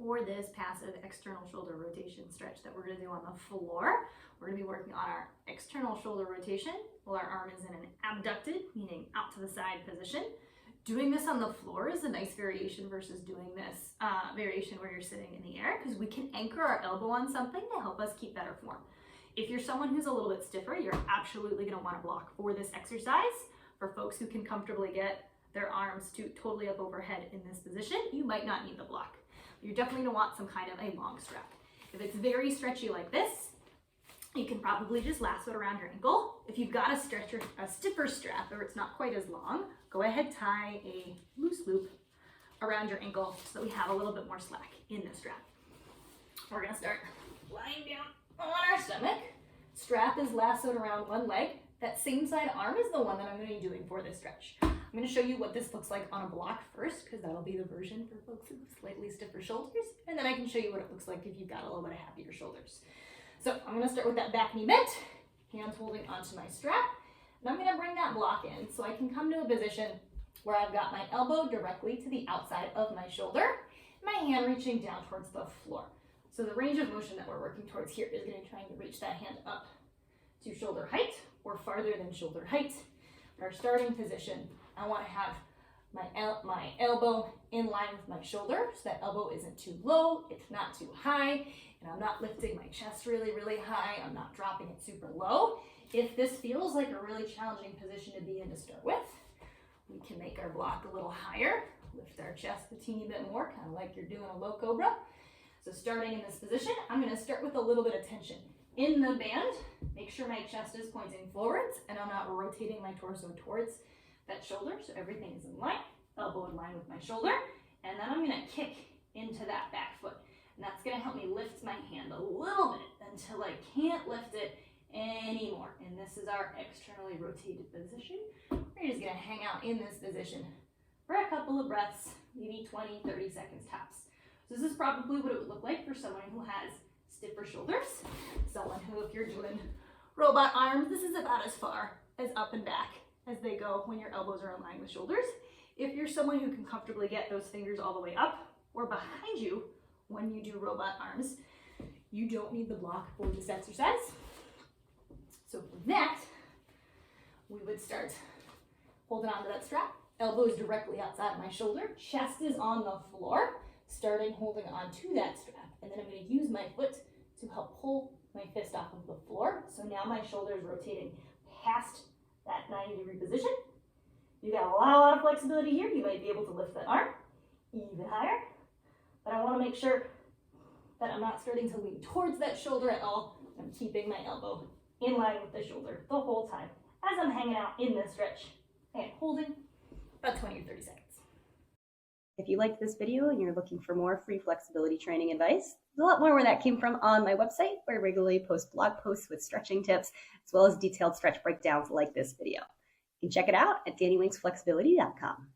for this passive external shoulder rotation stretch that we're going to do on the floor. We're going to be working on our external shoulder rotation while our arm is in an abducted, meaning out to the side position. Doing this on the floor is a nice variation versus doing this variation where you're sitting in the air, because we can anchor our elbow on something to help us keep better form. If you're someone who's a little bit stiffer, you're absolutely going to want to block for this exercise. For folks who can comfortably get their arms to totally up overhead in this position, you might not need the block. You're definitely going to want some kind of a long strap. If it's very stretchy like this, you can probably just lasso it around your ankle. If you've got a stiffer strap, or it's not quite as long, go ahead, tie a loose loop around your ankle so that we have a little bit more slack in the strap. We're gonna start lying down on our stomach. Strap is lassoed around one leg. That same side arm is the one that I'm gonna be doing for this stretch. I'm gonna show you what this looks like on a block first, because that'll be the version for folks with slightly stiffer shoulders, and then I can show you what it looks like if you've got a little bit of happier shoulders. So I'm going to start with that back knee bent, hands holding onto my strap, and I'm going to bring that block in so I can come to a position where I've got my elbow directly to the outside of my shoulder, my hand reaching down towards the floor. So the range of motion that we're working towards here is going to be trying to reach that hand up to shoulder height or farther than shoulder height. In our starting position, I want to have my elbow in line with my shoulder, so that elbow isn't too low, it's not too high, and I'm not lifting my chest really, really high. I'm not dropping it super low. If this feels like a really challenging position to be in to start with, we can make our block a little higher, lift our chest a teeny bit more, kind of like you're doing a low cobra. So starting in this position, I'm going to start with a little bit of tension in the band. Make sure my chest is pointing forwards and I'm not rotating my torso towards that shoulder, so everything is in line, elbow in line with my shoulder, and then I'm going to kick into that back foot, and that's going to help me lift my hand a little bit until I can't lift it anymore. And this is our externally rotated position. We're just going to hang out in this position for a couple of breaths, maybe 20, 30 seconds tops. So this is probably what it would look like for someone who has stiffer shoulders, someone who, if you're doing robot arms, this is about as far as up and back as they go when your elbows are in line with shoulders. If you're someone who can comfortably get those fingers all the way up or behind you when you do robot arms, you don't need the block for this exercise. So for that, we would start holding onto that strap, elbows directly outside of my shoulder, chest is on the floor, starting holding onto that strap, and then I'm going to use my foot to help pull my fist off of the floor. So now my shoulder is rotating past that 90-degree position. You got a lot of flexibility here. You might be able to lift that arm even higher, but I want to make sure that I'm not starting to lean towards that shoulder at all. I'm keeping my elbow in line with the shoulder the whole time as I'm hanging out in this stretch and holding about 20 or 30 seconds. If you liked this video and you're looking for more free flexibility training advice, there's a lot more where that came from on my website, where I regularly post blog posts with stretching tips, as well as detailed stretch breakdowns like this video. You can check it out at DannyWinksFlexibility.com.